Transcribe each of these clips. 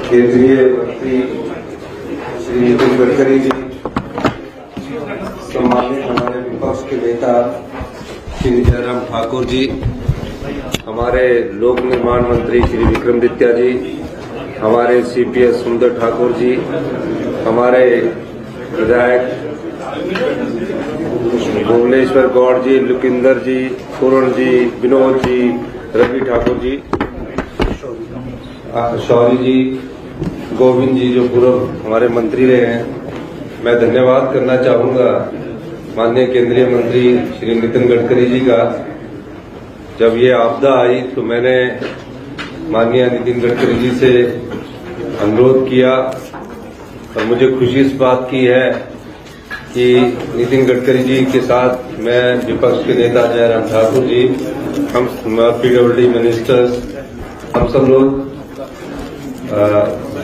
केंद्रीय मंत्री श्री नितिन गडकरी जी, सम्मानित हमारे विपक्ष के नेता श्री जयराम ठाकुर जी, हमारे लोक निर्माण मंत्री श्री विक्रमादित्य जी, हमारे सीपीएस सुंदर ठाकुर जी, हमारे विधायक भुवनेश्वर गौड़ जी, लुकिंदर जी, पूर्ण जी, विनोद जी, रवि ठाकुर जी, शौरी जी, गोविंद जी जो पूर्व हमारे मंत्री रहे हैं। मैं धन्यवाद करना चाहूंगा माननीय केंद्रीय मंत्री श्री नितिन गडकरी जी का। जब ये आपदा आई तो मैंने माननीय नितिन गडकरी जी से अनुरोध किया और मुझे खुशी इस बात की है कि नितिन गडकरी जी के साथ मैं विपक्ष के नेता जयराम ठाकुर जी, हम पीडब्ल्यूडी मिनिस्टर्स, हम सब लोग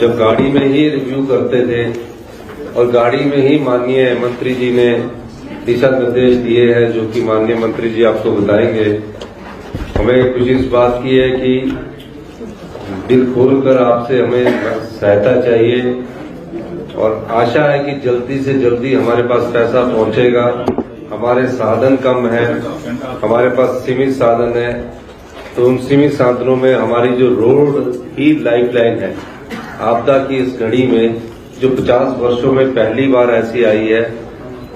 जब गाड़ी में ही रिव्यू करते थे और गाड़ी में ही माननीय मंत्री जी ने दिशा निर्देश दिए हैं जो कि माननीय मंत्री जी आपको बताएंगे। हमें खुशी इस बात की है कि दिल खोलकर आपसे हमें सहायता चाहिए और आशा है कि जल्दी से जल्दी हमारे पास पैसा पहुंचेगा। हमारे साधन कम है, हमारे पास सीमित साधन है, तो उन सीमित साधनों में हमारी जो रोड ही लाइफलाइन है। आपदा की इस घड़ी में जो 50 वर्षों में पहली बार ऐसी आई है,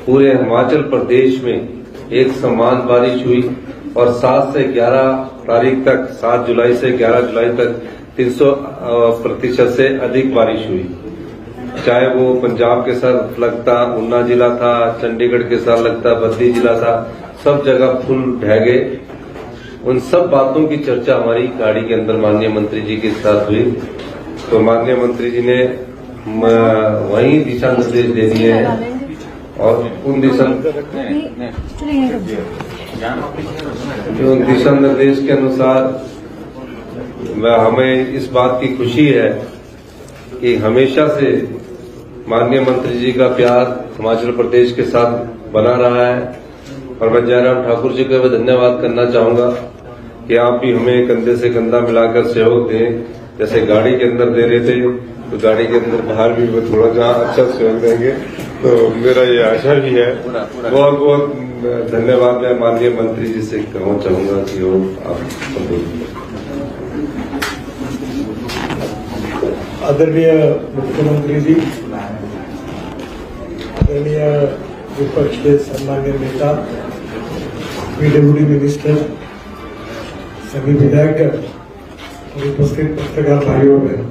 पूरे हिमाचल प्रदेश में एक समान बारिश हुई और 7 से 11 तारीख तक, 7 जुलाई से 11 जुलाई तक 300% से अधिक बारिश हुई। चाहे वो पंजाब के साथ लगता ऊना जिला था, चंडीगढ़ के साथ लगता बद्दी जिला था, सब जगह फुल ढह गए। उन सब बातों की चर्चा हमारी गाड़ी के अंदर माननीय मंत्री जी के साथ हुई, तो माननीय मंत्री जी ने वही दिशा निर्देश दे दिए हैं और उन दिशा निर्देश के अनुसार हमें इस बात की खुशी है कि हमेशा से माननीय मंत्री जी का प्यार हिमाचल प्रदेश के साथ बना रहा है और मैं जयराम ठाकुर जी का भी धन्यवाद करना चाहूंगा कि आप भी हमें कंधे से कंधा मिलाकर सहयोग दें। जैसे गाड़ी के अंदर दे रहे थे तो गाड़ी के अंदर बाहर भी वो थोड़ा सा अच्छा सहयोग देंगे, तो मेरा ये आशा भी है। बहुत बहुत धन्यवाद मैं माननीय मंत्री जी से कहना चाहूंगा कि वो आप आदरणीय मुख्यमंत्री जी, आदरणीय विपक्ष के सम्मान्य नेता, पीडब्ल्यूडी मिनिस्टर, सभी विधायक और उपस्थित पत्रकार भाइयों बहनों,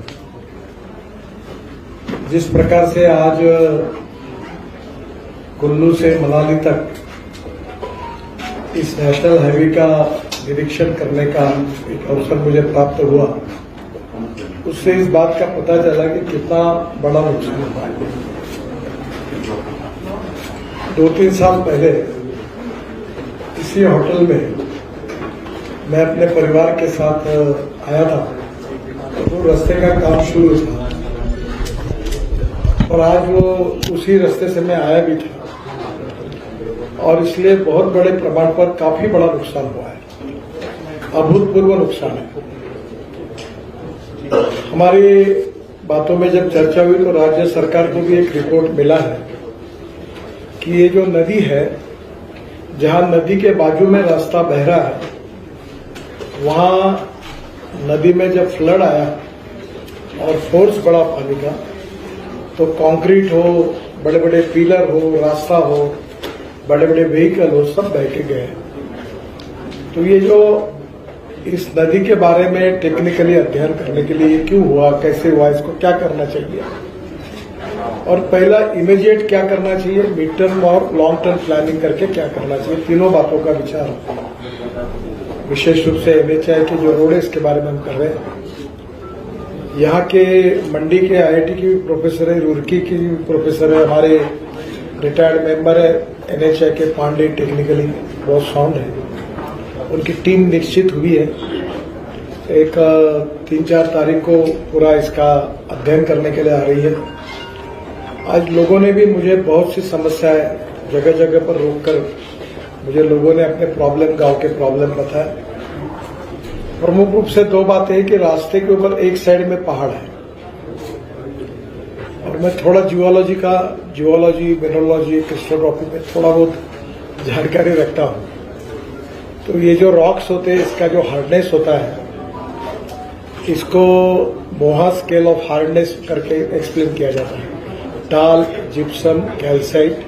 जिस प्रकार से आज कुल्लू से मनाली तक इस नेशनल हाईवे का निरीक्षण करने का एक अवसर मुझे प्राप्त हुआ, उससे इस बात का पता चला कि कितना बड़ा नुकसान हुआ है। 2-3 साल पहले इसी होटल में मैं अपने परिवार के साथ आया था, वो रास्ते का काम शुरू था और आज वो उसी रास्ते से मैं आया भी था और इसलिए बहुत बड़े प्रमाण पर काफी बड़ा नुकसान हुआ है, अभूतपूर्व नुकसान है। हमारी बातों में जब चर्चा हुई तो राज्य सरकार को भी एक रिपोर्ट मिला है कि ये जो नदी है, जहां नदी के बाजू में रास्ता बह रहा है, वहां नदी में जब फ्लड आया और फोर्स बढ़ा पानी का, तो कंक्रीट हो, बड़े बड़े पिलर हो, रास्ता हो, बड़े बड़े व्हीकल हो, सब बह के गए। तो ये जो इस नदी के बारे में टेक्निकली अध्ययन करने के लिए क्यों हुआ, कैसे हुआ, इसको क्या करना चाहिए और पहला इमीडिएट क्या करना चाहिए, मिड टर्म और लॉन्ग टर्म प्लानिंग करके क्या करना चाहिए, तीनों बातों का विचार विशेष रूप से एनएचआई के जो रोड है इसके बारे में हम कर रहे हैं। यहाँ के मंडी के आईआईटी की प्रोफेसर है, रुड़की की प्रोफेसर है, हमारे रिटायर्ड मेंबर है एनएचआई के पांडे, टेक्निकली बहुत साउंड है, उनकी टीम निश्चित हुई है। एक 3-4 तारीख को पूरा इसका अध्ययन करने के लिए आ रही है। आज लोगों ने भी मुझे बहुत सी समस्याएं जगह जगह पर रोककर मुझे लोगों ने अपने प्रॉब्लम, गांव के प्रॉब्लम बताया। प्रमुख रूप से दो बातें हैं कि रास्ते के ऊपर एक साइड में पहाड़ है और मैं थोड़ा जियोलॉजी मिनरोलॉजी क्रिस्टोग्राफी में थोड़ा बहुत जानकारी रखता हूं। तो ये जो रॉक्स होते हैं इसका जो हार्डनेस होता है इसको मोहा स्केल ऑफ हार्डनेस करके एक्सप्लेन किया जाता है। Talc, gypsum, calcite,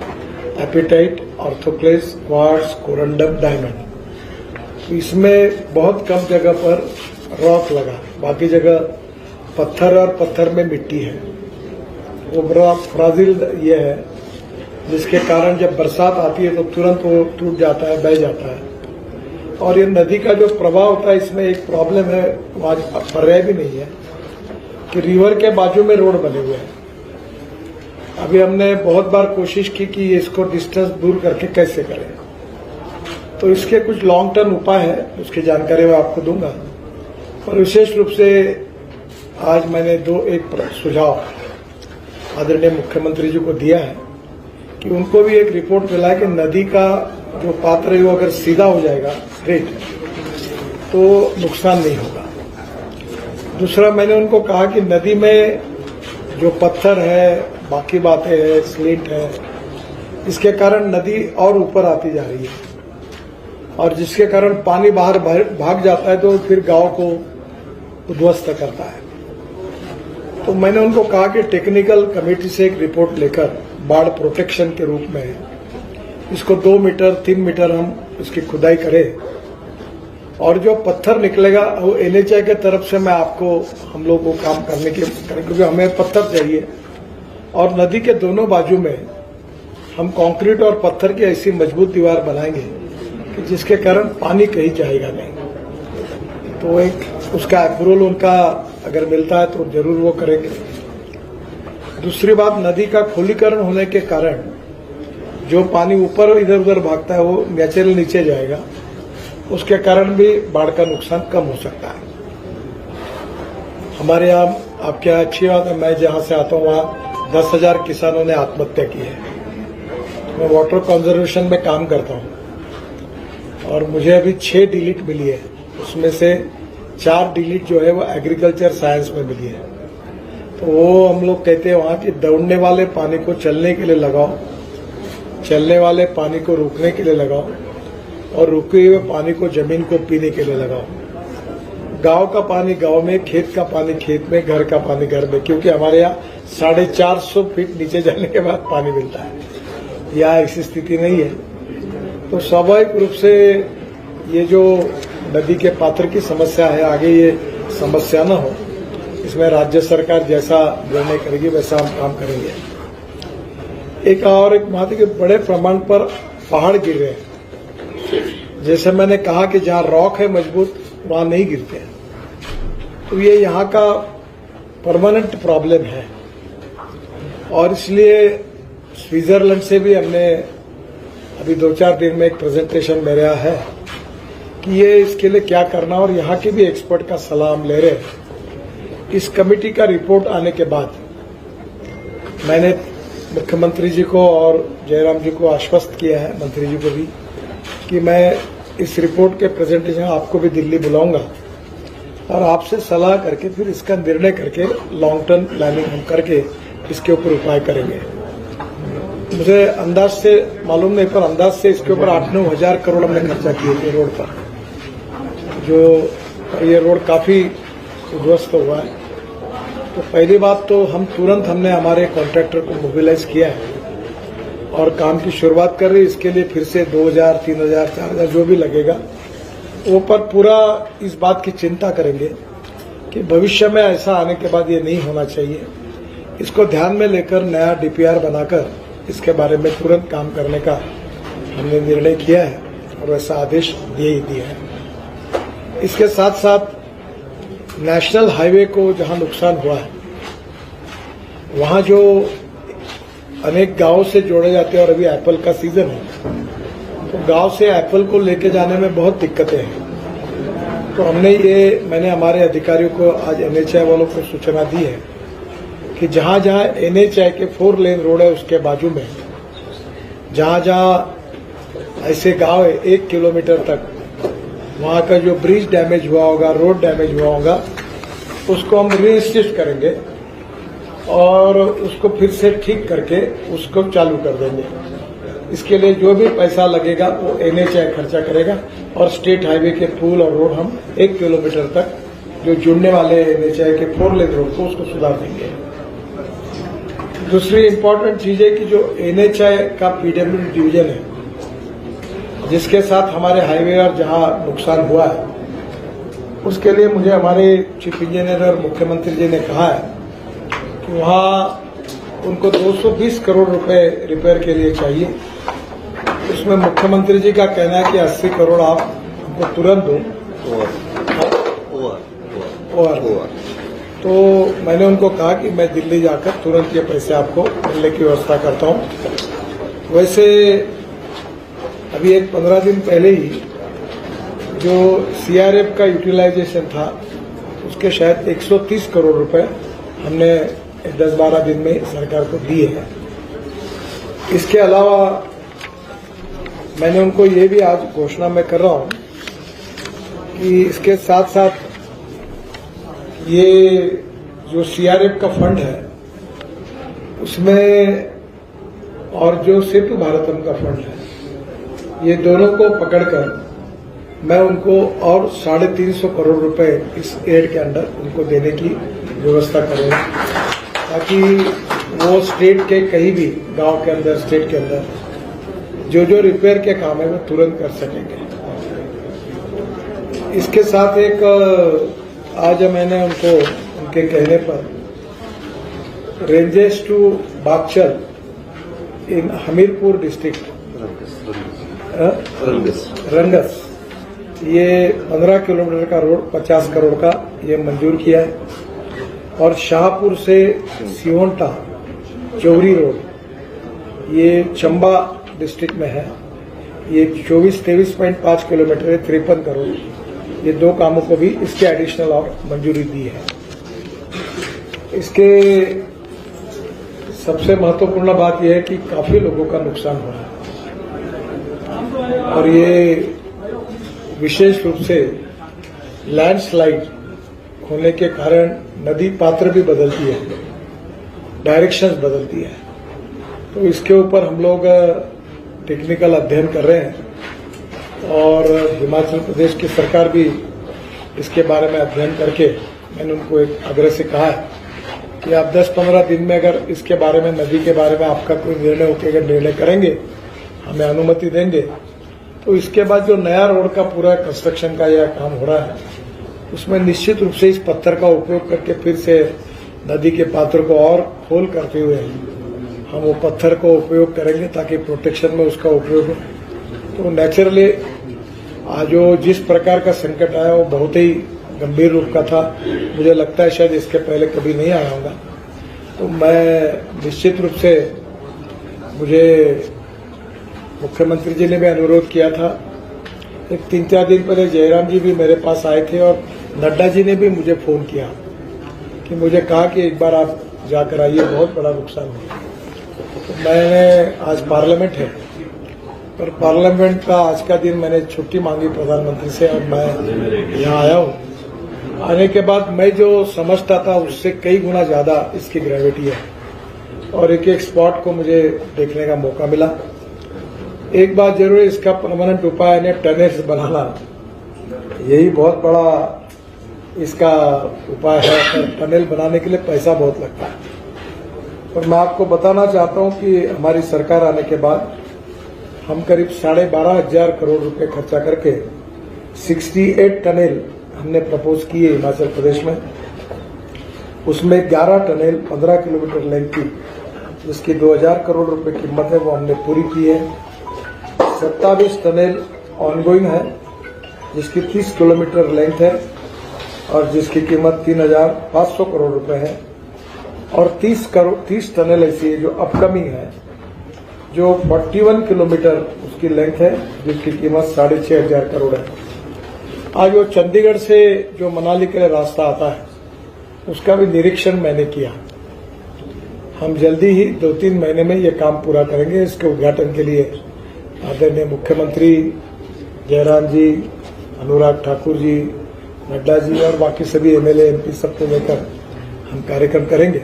apatite, orthoclase, quartz, corundum, diamond. तो इसमें बहुत कम जगह पर रॉक लगा, बाकी जगह पत्थर और पत्थर में मिट्टी है। वो बड़ा फ्राजिल ये है जिसके कारण जब बरसात आती है तो तुरंत वो टूट जाता है, बह जाता है। और ये नदी का जो प्रवाह होता है इसमें एक प्रॉब्लम है, वहां पर्याय भी नहीं है कि रिवर के बाजू में रोड बने हुए हैं। अभी हमने बहुत बार कोशिश की कि इसको डिस्टेंस दूर करके कैसे करें, तो इसके कुछ लॉन्ग टर्म उपाय है, उसकी जानकारी मैं आपको दूंगा। और विशेष रूप से आज मैंने एक सुझाव आदरणीय मुख्यमंत्री जी को दिया है कि उनको भी एक रिपोर्ट मिला है कि नदी का जो पात्र है वो अगर सीधा हो जाएगा स्ट्रेट तो नुकसान नहीं होगा। दूसरा, मैंने उनको कहा कि नदी में जो पत्थर है, बाकी बातें हैं, स्लिंट है, इसके कारण नदी और ऊपर आती जा रही है और जिसके कारण पानी बाहर भाग जाता है तो फिर गांव को उद्ध्वस्त करता है। तो मैंने उनको कहा कि टेक्निकल कमेटी से एक रिपोर्ट लेकर बाढ़ प्रोटेक्शन के रूप में इसको 2 मीटर 3 मीटर हम इसकी खुदाई करें और जो पत्थर निकलेगा वो एनएचआई के तरफ से हम लोग को काम करने के करें, क्योंकि हमें पत्थर चाहिए। और नदी के दोनों बाजू में हम कंक्रीट और पत्थर की ऐसी मजबूत दीवार बनाएंगे कि जिसके कारण पानी कहीं जाएगा नहीं। तो एक उसका अप्रूवल उनका अगर मिलता है तो जरूर वो करेंगे। दूसरी बात, नदी का खुलीकरण होने के कारण जो पानी ऊपर इधर उधर भागता है वो नेचुरल नीचे जाएगा, उसके कारण भी बाढ़ का नुकसान कम हो सकता है। हमारे यहाँ आपके यहाँ अच्छी बात है, मैं जहां से आता हूं वहां 10,000 किसानों ने आत्महत्या की है। मैं वाटर कंजर्वेशन में काम करता हूं और मुझे अभी 6 डिलीट मिली है, उसमें से 4 डिलीट जो है वो एग्रीकल्चर साइंस में मिली है। तो वो हम लोग कहते हैं वहां कि दौड़ने वाले पानी को चलने के लिए लगाओ, चलने वाले पानी को रुकने के लिए लगाओ और रुके हुए पानी को जमीन को पीने के लिए लगाओ। गांव का पानी गांव में, खेत का पानी खेत में, घर का पानी घर में, क्योंकि हमारे यहाँ 450 फीट नीचे जाने के बाद पानी मिलता है। यहाँ ऐसी स्थिति नहीं है। तो स्वाभाविक रूप से ये जो नदी के पात्र की समस्या है, आगे ये समस्या न हो, इसमें राज्य सरकार जैसा निर्णय करेगी वैसा हम काम करेंगे। एक बात है कि बड़े प्रमाण पर पहाड़ गिर रहे हैं। जैसे मैंने कहा कि जहां रॉक है मजबूत वहां नहीं गिरते हैं, तो ये यहाँ का परमानेंट प्रॉब्लम है। और इसलिए स्विट्जरलैंड से भी हमने अभी 2-4 दिन में एक प्रेजेंटेशन मेरे यहाँ है कि ये इसके लिए क्या करना, और यहाँ के भी एक्सपर्ट का सलाह हम ले रहे हैं। इस कमेटी का रिपोर्ट आने के बाद मैंने मुख्यमंत्री जी को और जयराम जी को आश्वस्त किया है, मंत्री जी को भी, कि मैं इस रिपोर्ट के प्रेजेंटेशन आपको भी दिल्ली बुलाऊंगा और आपसे सलाह करके फिर इसका निर्णय करके लॉन्ग टर्म प्लानिंग हम करके इसके ऊपर उपाय करेंगे। मुझे अंदाज से मालूम नहीं, पर अंदाज से इसके ऊपर 8-9 हजार करोड़ हमने खर्चा किए थे रोड पर। जो ये रोड काफी उद्ध्वस्त हुआ है। तो पहली बात तो हमने हमारे कॉन्ट्रैक्टर को मोबिलाइज किया है और काम की शुरुआत कर रही है। इसके लिए फिर से 2,000, 3,000, 4,000 जो भी लगेगा वो पर पूरा इस बात की चिंता करेंगे कि भविष्य में ऐसा आने के बाद ये नहीं होना चाहिए। इसको ध्यान में लेकर नया डीपीआर बनाकर इसके बारे में तुरंत काम करने का हमने निर्णय किया है और वैसा आदेश दिया है। इसके साथ साथ नेशनल हाईवे को जहां नुकसान हुआ है वहां जो अनेक गांवों से जोड़े जाते हैं और अभी एप्पल का सीजन है, तो गांव से एप्पल को लेके जाने में बहुत दिक्कतें हैं। तो मैंने हमारे अधिकारियों को आज एनएचआई वालों को सूचना दी है कि जहां जहां एनएचआई के 4 लेन रोड है उसके बाजू में जहां जहां ऐसे गांव है 1 किलोमीटर तक वहाँ का जो ब्रिज डैमेज हुआ होगा, रोड डैमेज हुआ होगा, उसको हम रीइंस्टेट करेंगे और उसको फिर से ठीक करके उसको चालू कर देंगे। इसके लिए जो भी पैसा लगेगा वो NHAI खर्चा करेगा और स्टेट हाईवे के पुल और रोड हम 1 किलोमीटर तक जो जुड़ने वाले NHAI के 4 लेन रोड को उसको सुधार देंगे। दूसरी इम्पोर्टेंट चीज है कि जो NHAI का PWD डिवीजन है, जिसके साथ हमारे हाईवे और जहां नुकसान हुआ है, उसके लिए मुझे हमारे चीफ इंजीनियर और मुख्यमंत्री जी ने कहा है कि वहां उनको 220 करोड़ रुपए रिपेयर के लिए चाहिए। उसमें मुख्यमंत्री जी का कहना है कि 80 करोड़ आप हमको तुरंत दो। तो मैंने उनको कहा कि मैं दिल्ली जाकर तुरंत ये पैसे आपको मिलने की व्यवस्था करता हूं। वैसे अभी एक 15 दिन पहले ही जो CRF का यूटिलाइजेशन था, उसके शायद 130 करोड़ रुपए हमने 10-12 दिन में सरकार को दिए हैं। इसके अलावा मैंने उनको ये भी आज घोषणा में कर रहा हूं कि इसके साथ साथ ये जो CRF का फंड है उसमें और जो सेतु भारतम का फंड है, ये दोनों को पकड़कर मैं उनको और 350 करोड़ रुपए इस एड के अंदर उनको देने की व्यवस्था करूंगा, ताकि वो स्टेट के कहीं भी गांव के अंदर, स्टेट के अंदर जो जो रिपेयर के काम है वो तुरंत कर सकेंगे। इसके साथ एक आज मैंने उनको उनके कहने पर ranges to Bagchal in Hamirpur district रंगस, ये 15 किलोमीटर का रोड 50 करोड़ का ये मंजूर किया है। और शाहपुर से सियोंटा चौरी रोड, ये चंबा डिस्ट्रिक्ट में है, ये 23.5 किलोमीटर है, 53 करोड़। ये दो कामों को भी इसके एडिशनल और मंजूरी दी है। इसके सबसे महत्वपूर्ण बात यह है कि काफी लोगों का नुकसान हो रहा है और ये विशेष रूप से लैंडस्लाइड होने के कारण नदी पात्र भी बदलती है, डायरेक्शंस बदलती है। तो इसके ऊपर हम लोग टेक्निकल अध्ययन कर रहे हैं और हिमाचल प्रदेश की सरकार भी इसके बारे में अध्ययन करके मैंने उनको एक आग्रह से कहा है कि आप 10-15 दिन में अगर इसके बारे में, नदी के बारे में आपका कोई निर्णय होकर अगर निर्णय करेंगे, हमें अनुमति देंगे, तो इसके बाद जो नया रोड का पूरा कंस्ट्रक्शन का यह काम हो रहा है, उसमें निश्चित रूप से इस पत्थर का उपयोग करके फिर से नदी के पात्र को और खोल करते हुए हम वो पत्थर को उपयोग करेंगे ताकि प्रोटेक्शन में उसका उपयोग हो। तो नेचुरली आज जो जिस प्रकार का संकट आया वो बहुत ही गंभीर रूप का था। मुझे लगता है शायद इसके पहले कभी नहीं आया होगा। तो मैं निश्चित रूप से, मुझे मुख्यमंत्री जी ने भी अनुरोध किया था, एक 3-4 दिन पहले जयराम जी भी मेरे पास आए थे और नड्डा जी ने भी मुझे फोन किया कि मुझे कहा कि एक बार आप जाकर आइए, बहुत बड़ा नुकसान हुआ। तो मैंने आज पार्लियामेंट है और पार्लियामेंट का आज का दिन मैंने छुट्टी मांगी प्रधानमंत्री से और मैं यहाँ आया हूँ। आने के बाद मैं जो समझता था उससे कई गुना ज्यादा इसकी ग्रेविटी है और एक एक स्पॉट को मुझे देखने का मौका मिला। एक बात जरूर, इसका परमानेंट उपाय यानी टनल्स बनाना, यही बहुत बड़ा इसका उपाय है। टनल बनाने के लिए पैसा बहुत लगता है और मैं आपको बताना चाहता हूं कि हमारी सरकार आने के बाद हम करीब 12,500 करोड़ रुपए खर्चा करके 68 टनल हमने प्रपोज किए हिमाचल प्रदेश में। उसमें 11 टनल 15 किलोमीटर लेंथ की, जिसकी 2,000 करोड़ रुपए कीमत है, वो हमने पूरी की है। 27 टनल ऑनगोइंग है, जिसकी 30 किलोमीटर लेंथ है और जिसकी कीमत 3,500 करोड़ रुपए है। और 30 टनल ऐसी है जो अपकमिंग है, जो 41 किलोमीटर उसकी लेंथ है, जिसकी कीमत 6,500 करोड़ है। आज वो चंडीगढ़ से जो मनाली के लिए रास्ता आता है, उसका भी निरीक्षण मैंने किया। हम जल्दी ही 2-3 महीने में ये काम पूरा करेंगे। इसके उद्घाटन के लिए आदरणीय मुख्यमंत्री जयराम जी, अनुराग ठाकुर जी, नड्डा जी और बाकी सभी एमएलए एमपी सबको लेकर हम कार्यक्रम करेंगे।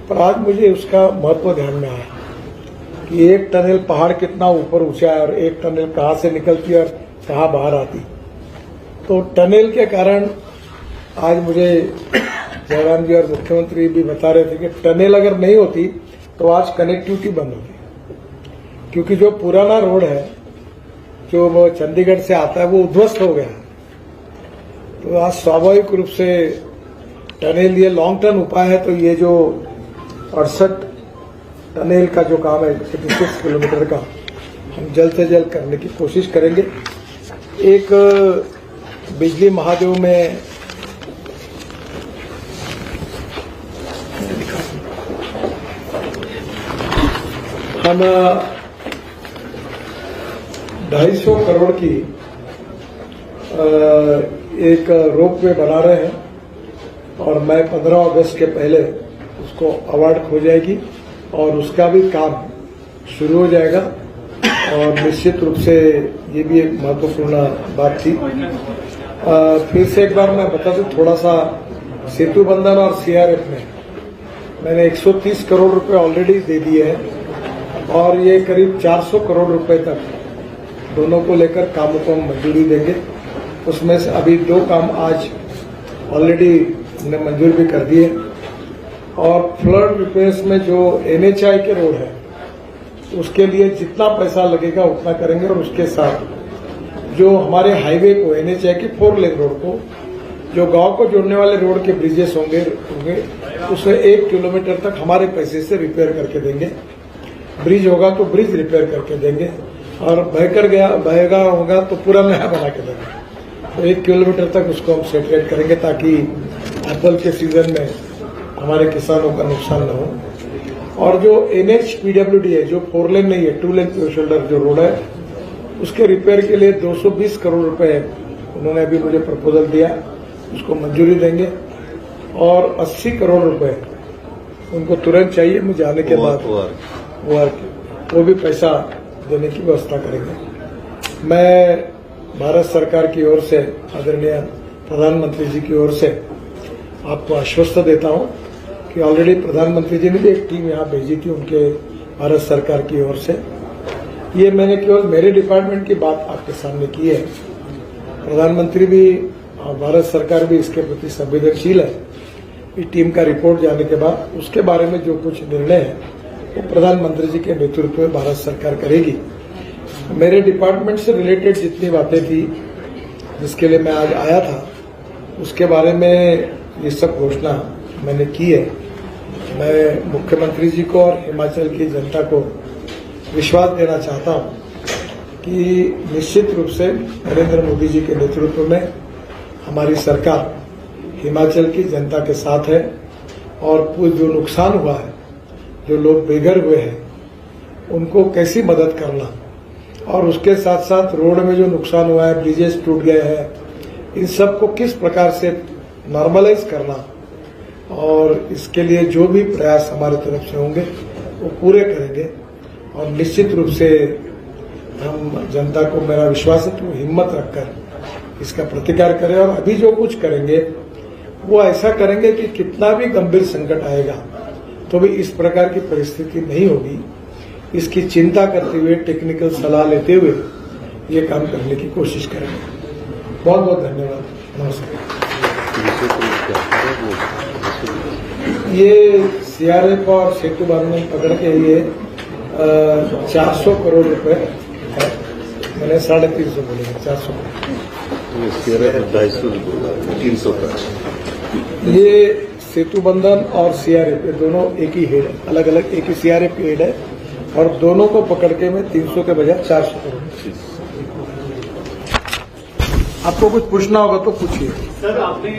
पर आज मुझे उसका महत्व ध्यान में आया कि एक टनल पहाड़ कितना ऊपर ऊंचा है और एक टनल कहाँ से निकलती है और कहाँ बाहर आती। तो टनल के कारण आज मुझे जयराम जी और मुख्यमंत्री भी बता रहे थे कि टनल अगर नहीं होती तो आज कनेक्टिविटी बंद होती, क्योंकि जो पुराना रोड है जो वो चंडीगढ़ से आता है वो उध्वस्त हो गया। तो आज स्वाभाविक रूप से टनल ये लॉन्ग टर्म उपाय है। तो ये जो 68 टनल का जो काम है 56 किलोमीटर का, हम जल्द से जल्द करने की कोशिश करेंगे। एक बिजली महादेव में हम 250 करोड़ की एक रोप वे बना रहे हैं और मैं 15 अगस्त के पहले उसको अवार्ड खो जाएगी और उसका भी काम शुरू हो जाएगा। और निश्चित रूप से ये भी एक महत्वपूर्ण बात थी। फिर से एक बार मैं बता दूं, थोड़ा सा सेतु बंधन और सीआरएफ में मैंने 130 करोड़ रुपए ऑलरेडी दे दिए हैं और ये करीब 400 करोड़ रुपए तक दोनों को लेकर कामों को हम मंजूरी देंगे। उसमें से अभी 2 काम आज ऑलरेडी हमने मंजूर भी कर दिए। और फ्लड रिपेयर्स में जो एनएचआई के रोड है उसके लिए जितना पैसा लगेगा उतना करेंगे। और उसके साथ जो हमारे हाईवे को एनएचआई के 4 लेन रोड को जो गांव को जोड़ने वाले रोड के ब्रिजेस होंगे उसे 1 किलोमीटर तक हमारे पैसे से रिपेयर करके देंगे। ब्रिज होगा तो ब्रिज रिपेयर करके देंगे और बहेगा होगा तो पूरा नया बना के देंगे। तो 1 किलोमीटर तक उसको हम सेटरेट करेंगे ताकि एप्पल के सीजन में हमारे किसानों का नुकसान न हो। और जो एनएच पीडब्ल्यूडी है जो 4 लेन नहीं है 2 लेन शोल्डर जो रोड है उसके रिपेयर के लिए 220 करोड़ रुपए उन्होंने अभी मुझे प्रपोजल दिया, उसको मंजूरी देंगे। और 80 करोड़ रुपए उनको तुरंत चाहिए मुझे आने के बाद वो भी पैसा देने की व्यवस्था करेंगे। मैं भारत सरकार की ओर से आदरणीय प्रधानमंत्री जी की ओर से आपको आश्वस्त देता हूं कि ऑलरेडी प्रधानमंत्री जी ने भी एक टीम यहां भेजी थी उनके भारत सरकार की ओर से। ये मैंने केवल मेरे डिपार्टमेंट की बात आपके सामने की है। प्रधानमंत्री भी और भारत सरकार भी इसके प्रति संवेदनशील है। इस टीम का रिपोर्ट जाने के बाद उसके बारे में जो कुछ निर्णय है वो प्रधानमंत्री जी के नेतृत्व में भारत सरकार करेगी। मेरे डिपार्टमेंट से रिलेटेड जितनी बातें थी जिसके लिए मैं आज आया था उसके बारे में ये सब घोषणा मैंने की है। मैं मुख्यमंत्री जी को और हिमाचल की जनता को विश्वास देना चाहता हूं कि निश्चित रूप से नरेंद्र मोदी जी के नेतृत्व में हमारी सरकार हिमाचल की जनता के साथ है। और जो नुकसान हुआ है, जो लोग बेघर हुए हैं उनको कैसी मदद करना और उसके साथ साथ रोड में जो नुकसान हुआ है, ब्रिजेस टूट गए हैं, इन सब को किस प्रकार से नॉर्मलाइज करना और इसके लिए जो भी प्रयास हमारी तरफ से होंगे वो पूरे करेंगे। और निश्चित रूप से हम जनता को, मेरा विश्वास है कि वो हिम्मत रखकर इसका प्रतिकार करें। और अभी जो कुछ करेंगे वो ऐसा करेंगे कि कितना भी गंभीर संकट आएगा तो भी इस प्रकार की परिस्थिति नहीं होगी। इसकी चिंता करते हुए, टेक्निकल सलाह लेते हुए ये काम करने की कोशिश करेंगे। बहुत बहुत धन्यवाद। नमस्कार। ये सीआरएफ और सेतु बांधन पकड़ के ये 400 करोड़ रुपए है। मैंने 350 बोले, 400 सीआरएफ 250 300 का। ये सेतु बंधन और सीआरएफ ये दोनों एक ही हेड है, अलग अलग एक ही सीआरएफ की हेड है और दोनों को पकड़ के मैं 300 के बजाय 400 करोड़। आपको कुछ पूछना होगा तो पूछिए। सर, आपने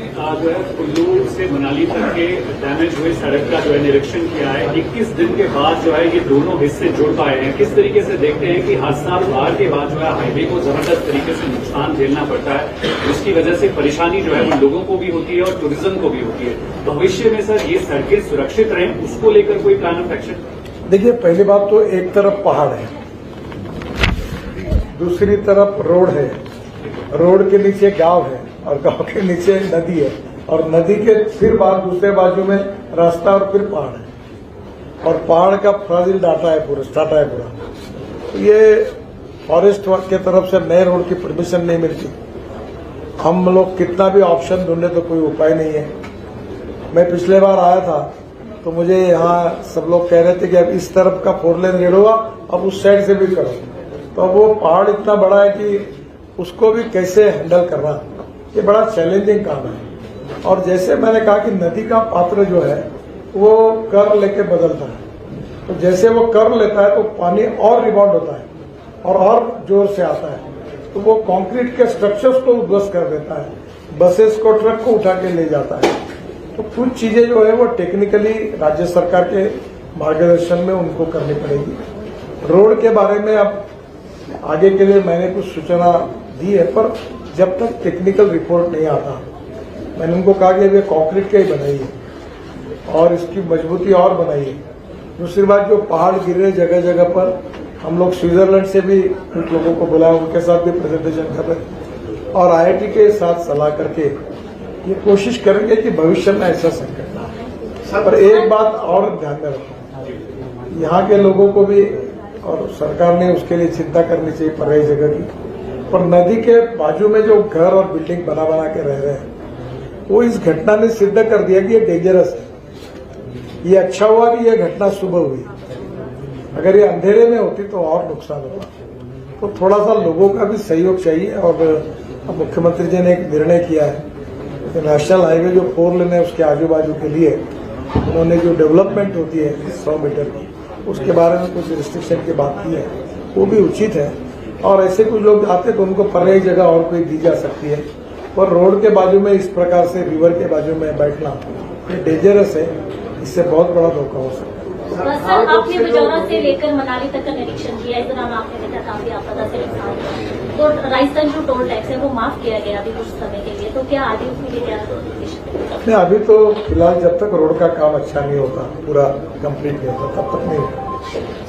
जो है कुल्लू से मनाली तक के डैमेज हुए सड़क का जो है निरीक्षण किया है। 21 दिन के बाद जो है ये दोनों हिस्से जुड़ पाए हैं। किस तरीके से देखते हैं कि हर साल बाढ़ के बाद जो है हाईवे को जबरदस्त तरीके से नुकसान झेलना पड़ता है, उसकी वजह से परेशानी जो है वो लोगों को भी होती है और टूरिज्म को भी होती है। भविष्य में सर ये सड़कें सुरक्षित रहें, उसको लेकर कोई प्लान ऑफ एक्शन? देखिए, पहली बात तो एक तरफ पहाड़ है, दूसरी तरफ रोड है रोड के नीचे गांव है और गांव के नीचे नदी है और नदी के फिर बाद दूसरे बाजू में रास्ता और फिर पहाड़ है और पहाड़ का फ्राजिल डाटा है पूरा। तो ये फॉरेस्ट के तरफ से नए रोड की परमिशन नहीं मिलती। हम लोग कितना भी ऑप्शन ढूंढे तो कोई उपाय नहीं है। मैं पिछले बार आया था तो मुझे यहाँ सब लोग कह रहे थे कि अब इस तरफ का 4 लेन रेड हुआ, अब उस साइड से भी करो। तो अब वो पहाड़ इतना बड़ा है कि उसको भी कैसे हैंडल करना, ये बड़ा चैलेंजिंग काम है। और जैसे मैंने कहा कि नदी का पात्र जो है वो कर लेके बदलता है, तो जैसे वो कर लेता है तो पानी और रिबाउंड होता है और जोर से आता है, तो वो कंक्रीट के स्ट्रक्चर्स को उध्वस्त कर देता है, बसेस को, ट्रक को उठा के ले जाता है। तो कुछ चीजें जो है वो टेक्निकली राज्य सरकार के मार्गदर्शन में उनको करनी पड़ेगी। रोड के बारे में अब आगे के लिए मैंने कुछ सूचना दी है, पर जब तक टेक्निकल रिपोर्ट नहीं आता, मैंने उनको कहा कि ये कंक्रीट का ही बनाइए और इसकी मजबूती और बनाइए। दूसरी बात, जो पहाड़ गिर रहे जगह जगह पर, हम लोग स्विट्जरलैंड से भी कुछ लोगों को बुलाया, उनके साथ भी प्रेजेंटेशन कर रहे और IIT के साथ सलाह करके ये कोशिश करेंगे कि भविष्य में ऐसा संकट ना आए। पर एक बात और ध्यान में रखो, यहाँ के लोगों को भी और सरकार ने उसके लिए चिंता करनी चाहिए पर्यायी जगह की। पर नदी के बाजू में जो घर और बिल्डिंग बना के रह रहे हैं, वो इस घटना ने सिद्ध कर दिया कि ये डेंजरस है। ये अच्छा हुआ कि ये घटना सुबह हुई, अगर ये अंधेरे में होती तो और नुकसान होता। तो थोड़ा सा लोगों का भी सहयोग चाहिए। और मुख्यमंत्री जी ने एक निर्णय किया है कि नेशनल हाईवे जो 4 लेन है उसके आजू बाजू के लिए उन्होंने जो डेवलपमेंट होती है 100 मीटर की, उसके बारे में कुछ रिस्ट्रिक्शन की बात की है, वो भी उचित है। और ऐसे कुछ लोग आते तो उनको पर्यायी जगह और कोई दी जा सकती है। पर रोड के बाजू में इस प्रकार से रिवर के बाजू में बैठना ये डेंजरस है, इससे बहुत बड़ा धोखा हो सकता है। सर, आपने बिजौरा से लेकर मनाली तक का निरीक्षण किया, इस दौरान आपने देखा काफी आपदा से नुकसान हुआ। तो राजस्थान जो टोल टैक्स है वो माफ किया गया अभी कुछ समय के लिए, तो क्या आगे उसके लिए क्या नहीं, अभी तो फिलहाल जब तक रोड का काम अच्छा नहीं होता, पूरा कंप्लीट नहीं होता, तब तक नहीं होता।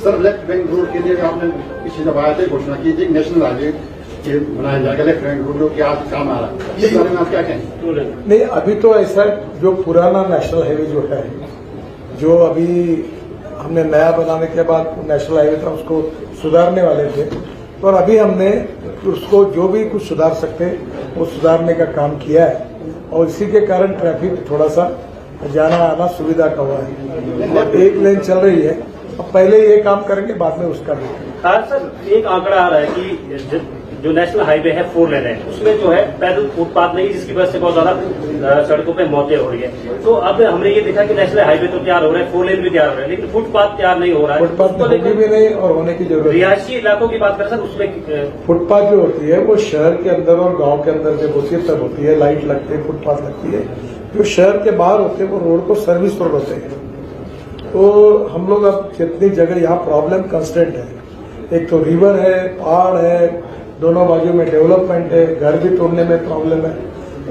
सर, लेफ्ट बैंक रोड के लिए आपने पिछले जब आए थे घोषणा की थी नेशनल हाईवे बनाया जाएगा, लेफ्ट बैंक रोड की आज काम आ रहा है, इस बारे में आप क्या कहेंगे? नहीं, अभी तो ऐसा जो पुराना नेशनल हाईवे जो है, जो अभी हमने नया बनाने के बाद नेशनल हाईवे था उसको सुधारने वाले थे, और अभी हमने उसको जो भी कुछ सुधार सकते वो सुधारने का काम किया है और इसी के कारण ट्रैफिक थोड़ा सा जाना आना सुविधा का हुआ है। और 1 लेन चल रही है, अब पहले ये काम करेंगे, बाद में उसका भी। सर, एक आंकड़ा आ रहा है कि जो नेशनल हाईवे है 4 लेन है, उसमें जो है पैदल फुटपाथ नहीं, जिसकी वजह से बहुत ज्यादा सड़कों पे मौतें हो रही है। तो अब हमने ये देखा कि नेशनल हाईवे तो तैयार हो रहा है, 4 लेन भी तैयार हो रहा है, लेकिन फुटपाथ तैयार नहीं हो रहा है। फुटपाथ होगी भी नहीं और होने की जरूरत। रिहायशी इलाकों की बात करें सर, उसमें फुटपाथ जो होती है वो शहर के अंदर और गांव के अंदर जब होती है तब होती है, लाइट लगती है, फुटपाथ लगती है। जो शहर के बाहर होते हैं वो रोड को सर्विस रोड होते हैं। तो हम लोग अब जितनी जगह यहाँ प्रॉब्लम कंस्टेंट है, एक तो रिवर है, पहाड़ है, दोनों बाजू में डेवलपमेंट है, घर भी तोड़ने में प्रॉब्लम है,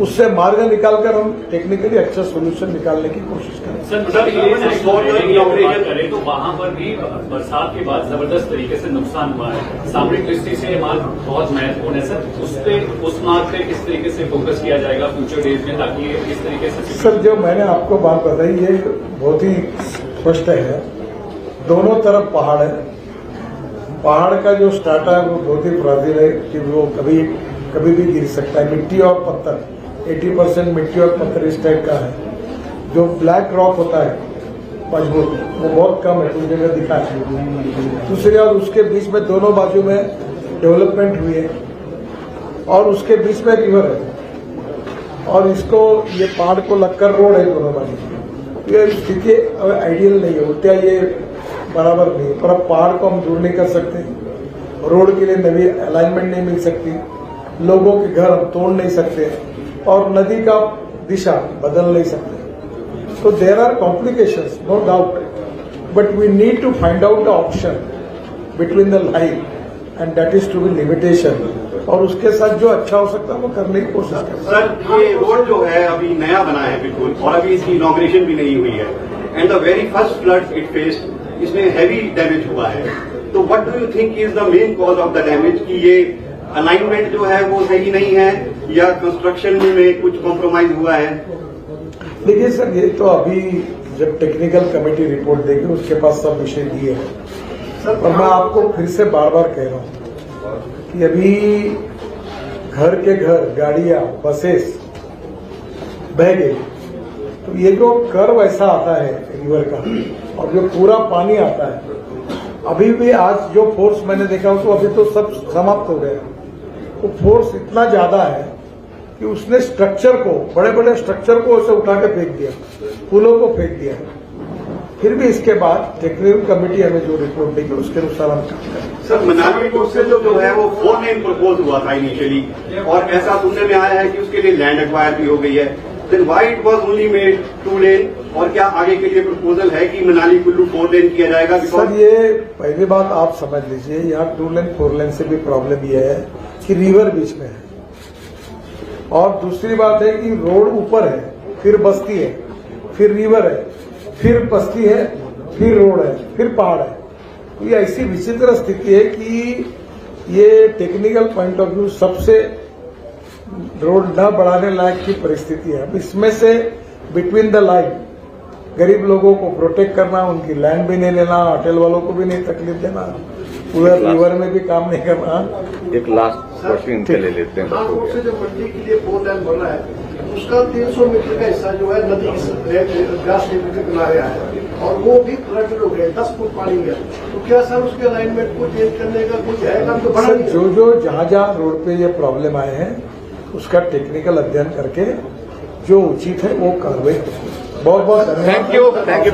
उससे मार्ग निकालकर हम टेक्निकली अच्छा सोल्यूशन निकालने की कोशिश करें। सर, ये करें तो वहां पर भी बरसात के बाद जबरदस्त तरीके से नुकसान हुआ है, सामरिक दृष्टि से मार्ग बहुत महत्वपूर्ण है सर, उस मार्ग पे किस तरीके से फोकस किया जाएगा फ्यूचर डेज में, ताकि इस तरीके से? सर, जो मैंने आपको बात बताई ये बहुत ही स्पष्ट है, दोनों तरफ पहाड़ है, पहाड़ का जो स्टार्टा है वो बहुत ही फ्राजिल है कि वो कभी भी गिर सकता है। मिट्टी और पत्थर 80% मिट्टी और पत्थर इस टाइप का है। जो ब्लैक रॉक होता है मजबूत, वो बहुत कम है, कुछ जगह दिखा है। दूसरी और उसके बीच में दोनों बाजू में डेवलपमेंट हुई है और उसके बीच में रिवर है और इसको ये पहाड़ को लगकर रोड है दोनों बाजू। ये स्थिति आइडियल नहीं है, उल्टा ये बराबर नहीं है। पर अब पहाड़ को हम दूर नहीं कर सकते, रोड के लिए नई अलाइनमेंट नहीं मिल सकती, लोगों के घर हम तोड़ नहीं सकते और नदी का दिशा बदल नहीं सकते। So there are complications, no doubt, but we need to find out the option between the line and that is to be limitation. और उसके साथ जो अच्छा हो सकता है वो करने की कोशिश करें। सर, ये रोड जो है अभी नया बना है बिल्कुल, और अभी इसकी इनॉग्रेशन भी नहीं हुई है, and the very first flood it faced, इसमें हैवी डैमेज हुआ है। तो what do you think is the main cause of the damage कि ये अलाइनमेंट जो है वो सही नहीं है या कंस्ट्रक्शन में कुछ कॉम्प्रोमाइज हुआ है? देखिए सर, ये तो अभी जब टेक्निकल कमेटी रिपोर्ट देगी उसके पास सब विषय दिए हैं। और मैं आपको फिर से बार बार कह रहा हूं कि अभी घर के घर गाड़ियां, बसेस बह गई, तो ये जो कर्व ऐसा आता है रिवर का और जो पूरा पानी आता है, अभी भी आज जो फोर्स मैंने देखा तो अभी तो सब समाप्त हो गया। तो फोर्स इतना ज्यादा है कि उसने स्ट्रक्चर को, बड़े बड़े स्ट्रक्चर को उसे उठा के फेंक दिया, पुलों को फेंक दिया। फिर भी इसके बाद टेक्निकल कमेटी हमें जो रिपोर्ट देगी उसके अनुसार हम काम करेंगे। सर, मनाली रोड से जो है वो 4 लेन प्रपोज हुआ था इनिशियली, और ऐसा सुनने में आया है कि उसके लिए लैंड एक्वायर भी हो गई है। Then why it was only made 2 lane, और क्या आगे के लिए प्रपोजल है कि मनाली कुल्लू 4 लेन किया जाएगा? सर, ये पहली बात आप समझ लीजिए, यहाँ 2 लेन 4 लेन से भी प्रॉब्लम ये है कि रिवर बीच में है, और दूसरी बात है कि रोड ऊपर है, फिर बस्ती है, फिर रिवर है, फिर बस्ती है, फिर रोड है, फिर पहाड़ है। तो ये ऐसी विचित्र स्थिति है कि ये टेक्निकल पॉइंट ऑफ व्यू सबसे रोड न बढ़ाने लायक की परिस्थिति है। अब इसमें से बिटवीन द लाइन गरीब लोगों को प्रोटेक्ट करना, उनकी लैंड भी नहीं लेना, होटल वालों को भी नहीं तकलीफ देना, पूरे रिवर में भी काम नहीं करना। एक लास्ट क्वेश्चन इनके ले लेते हैं। रोड से जो मंडी के लिए 4 लेन बन रहा है उसका 300 मीटर का हिस्सा जो है नदी ग्रास लेवल के किनारे है, और वो भी फ्लड हो गए, 10 फुट पानी में। तो क्या सर उसके अलाइनमेंट को चेंज करने का कुछ है काम? तो बना जो जहां रोड पे ये प्रॉब्लम आए हैं उसका टेक्निकल अध्ययन करके जो उचित है वो कार्रवाई। बहुत बहुत धन्यवाद। Thank you.